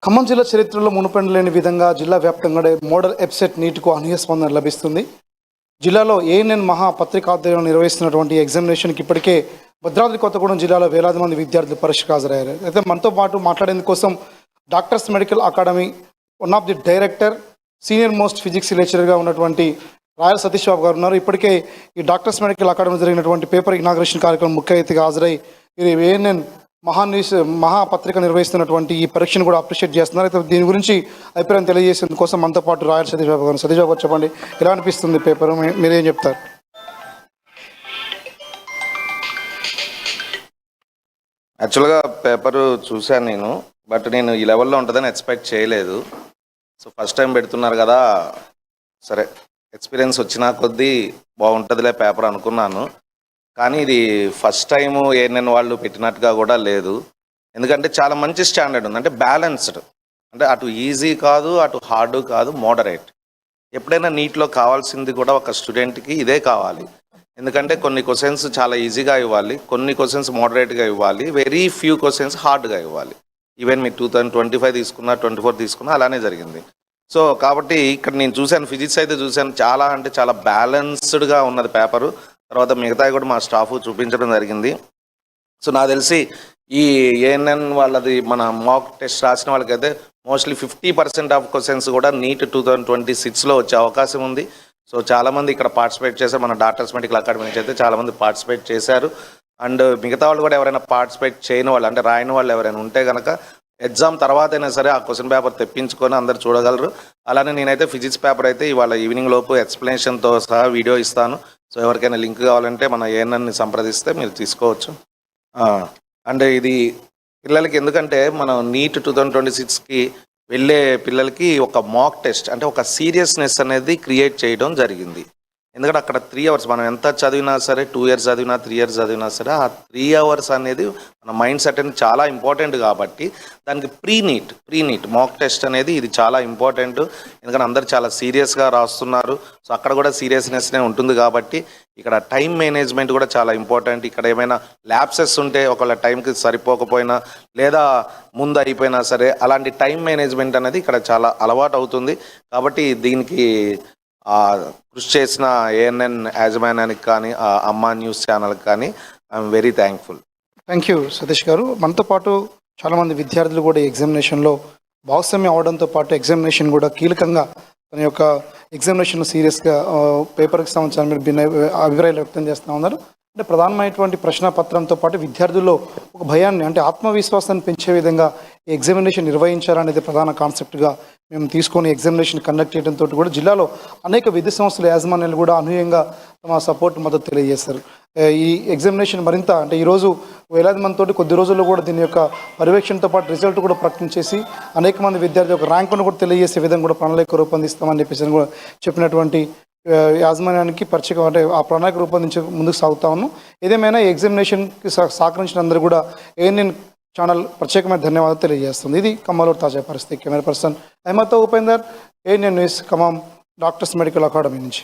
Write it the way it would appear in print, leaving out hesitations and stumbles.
ఖమ్మం జిల్లా చరిత్రలో మునుపెన్నడూ లేని విధంగా జిల్లా వ్యాప్తంగా మోడల్ వెబ్సైట్ నీట్కు అనూహ్య స్పందన లభిస్తుంది. జిల్లాలో ఏఎన్ఎన్ మహా పత్రికా ఆధ్వర్యంలో నిర్వహిస్తున్నటువంటి ఎగ్జామినేషన్కి ఇప్పటికే భద్రాద్రి కొత్తగూడెం జిల్లాలో వేలాది మంది విద్యార్థులు పరీక్షకు హాజరయ్యారు. అయితే మనతో పాటు మాట్లాడేందుకోసం doctors medical academy one of the director, senior most physics లెక్చరర్గా ఉన్నటువంటి రాయల్ సతీష్ బాబు గారు ఉన్నారు. ఇప్పటికే ఈ డాక్టర్స్ మెడికల్ అకాడమీ జరిగినటువంటి పేపర్ ఇనాగ్రేషన్ కార్యక్రమం ముఖ్య అతిథిగా హాజరై ఇది ఏఎన్ఎన్ మహాపత్రిక నిర్వహిస్తున్నటువంటి ఈ పరీక్షను కూడా అప్రిషియేట్ చేస్తున్నారు. అయితే దీని గురించి అభిప్రాయం తెలియజేసేందుకోసం మనతో పాటు రాయల్ సతీష్ బాబు గారు. సతీష్ బాబు గారు, చెప్పండి, ఎలా అనిపిస్తుంది పేపర్? మీరేం చెప్తారు? యాక్చువల్గా పేపర్ చూశాను నేను, బట్ నేను ఈ లెవెల్లో ఉంటుందని ఎక్స్పెక్ట్ చేయలేదు. సో ఫస్ట్ టైం పెడుతున్నారు కదా, సరే ఎక్స్పీరియన్స్ వచ్చినా కొద్దీ బాగుంటుందిలే పేపర్ అనుకున్నాను. కానీ ఇది ఫస్ట్ టైము ఏఎన్ఎన్ వాళ్ళు పెట్టినట్టుగా కూడా లేదు. ఎందుకంటే చాలా మంచి స్టాండర్డ్ ఉంది, అంటే బ్యాలెన్స్డ్, అంటే అటు ఈజీ కాదు అటు హార్డ్ కాదు, మోడరేట్. ఎప్పుడైనా నీట్లో కావాల్సింది కూడా ఒక స్టూడెంట్కి ఇదే కావాలి. ఎందుకంటే కొన్ని క్వశ్చన్స్ చాలా ఈజీగా ఇవ్వాలి, కొన్ని క్వశ్చన్స్ మోడరేట్గా ఇవ్వాలి, వెరీ ఫ్యూ క్వశ్చన్స్ హార్డ్గా ఇవ్వాలి. ఈవెన్ మీరు 2025 తీసుకున్నా 24 తీసుకున్నా అలానే జరిగింది. సో కాబట్టి ఇక్కడ నేను చూశాను, ఫిజిక్స్ అయితే చూశాను, చాలా అంటే చాలా బ్యాలెన్స్డ్గా ఉన్నది పేపరు. తర్వాత మిగతాయి కూడా మా స్టాఫ్ చూపించడం జరిగింది. సో నాకు తెలిసి ఈ ఏఎన్ఎన్ వాళ్ళది మన మాక్ టెస్ట్ రాసిన వాళ్ళకైతే మోస్ట్లీ 50% ఆఫ్ క్వశ్చన్స్ కూడా నీట్ 2026లో వచ్చే అవకాశం ఉంది. సో చాలామంది ఇక్కడ పార్టిసిపేట్ చేశారు. మన డాక్టర్స్ మెడికల్ అకాడమీ నుంచి అయితే చాలామంది పార్టిసిపేట్ చేశారు. అండ్ మిగతా వాళ్ళు కూడా ఎవరైనా పార్టిసిపేట్ చేయని వాళ్ళు, అంటే రాయని వాళ్ళు ఎవరైనా ఉంటే కనుక ఎగ్జామ్ తర్వాత అయినా సరే ఆ క్వశ్చన్ పేపర్ తెప్పించుకొని అందరు చూడగలరు. అలానే నేనైతే ఫిజిక్స్ పేపర్ అయితే ఇవాళ ఈవినింగ్ లోపు ఎక్స్ప్లెనేషన్తో సహా వీడియో ఇస్తాను. సో ఎవరికైనా లింక్ కావాలంటే మన ఏఎన్ఎన్ని సంప్రదిస్తే మీరు తీసుకోవచ్చు. అంటే ఇది పిల్లలకి, ఎందుకంటే మనం నీట్ 2026కి వెళ్ళే పిల్లలకి ఒక మాక్ టెస్ట్, అంటే ఒక సీరియస్నెస్ అనేది క్రియేట్ చేయడం జరిగింది. ఎందుకంటే అక్కడ 3 hours మనం ఎంత చదివినా సరే, 2 years చదివినా 3 years చదివినా సరే, ఆ 3 hours అనేది మన మైండ్ సెట్ అనేది చాలా ఇంపార్టెంట్. కాబట్టి దానికి ప్రీ నీట్ మాక్ టెస్ట్ అనేది ఇది చాలా ఇంపార్టెంట్. ఎందుకంటే అందరు చాలా సీరియస్గా రాస్తున్నారు. సో అక్కడ కూడా సీరియస్నెస్నే ఉంటుంది. కాబట్టి ఇక్కడ టైం మేనేజ్మెంట్ కూడా చాలా ఇంపార్టెంట్. ఇక్కడ ఏమైనా ల్యాప్సెస్ ఉంటే, ఒకవేళ టైంకి సరిపోకపోయినా లేదా ముందు అయిపోయినా సరే, అలాంటి టైం మేనేజ్మెంట్ అనేది ఇక్కడ చాలా అలవాటు అవుతుంది. కాబట్టి దీనికి కృషి చేసిన ఏఎన్ఎన్ యాజమాన్యానికి కానీ, అమ్మా న్యూస్ ఛానల్కి కానీ I'm very thankful. Thank you Satish గారు. మనతో పాటు చాలామంది విద్యార్థులు కూడా ఎగ్జామినేషన్లో భాగస్వామ్యం అవడంతో పాటు ఎగ్జామినేషన్ కూడా కీలకంగా తన యొక్క ఎగ్జామినేషన్ సీరియస్గా పేపర్కి సంబంధించిన మీరు భిన్న అభిప్రాయాలు వ్యక్తం చేస్తూ ఉన్నారు. అంటే ప్రధానమైనటువంటి ప్రశ్నపత్రంతో పాటు విద్యార్థుల్లో ఒక భయాన్ని, అంటే ఆత్మవిశ్వాసాన్ని పెంచే విధంగా ఈ ఎగ్జామినేషన్ నిర్వహించాలనేది ప్రధాన కాన్సెప్ట్గా మేము తీసుకొని ఎగ్జామినేషన్ కండక్ట్ చేయడంతో కూడా జిల్లాలో అనేక విద్యా సంస్థల యాజమాన్యాలు కూడా అనూహ్యంగా తమ సపోర్ట్ మద్దతు తెలియజేస్తారు. ఈ ఎగ్జామినేషన్ మరింత, అంటే ఈరోజు వేలాది మందితోటి కొద్ది రోజుల్లో కూడా దీని యొక్క పర్యవేక్షణతో పాటు రిజల్ట్ కూడా ప్రకటించేసి అనేక మంది విద్యార్థుల యొక్క ర్యాంకును కూడా తెలియజేసే విధంగా కూడా ప్రణాళిక రూపొందిస్తామని చెప్పేసి కూడా చెప్పినటువంటి యాజమాన్యానికి పరిచయం, అంటే ఆ ప్రణాళిక రూపొందించి ముందుకు సాగుతా ఉన్నాం. ఏదేమైనా ఎగ్జామినేషన్కి సహకరించిన అందరూ కూడా ఏఎన్ఎన్ ఛానల్ ప్రత్యేకమైన ధన్యవాదాలు తెలియజేస్తుంది. ఇది ఖమ్మంలో తాజా పరిస్థితి. కెమెరా పర్సన్ అహ్మద్తో Upender, ANN news, Khammam doctors medical academy నుంచి.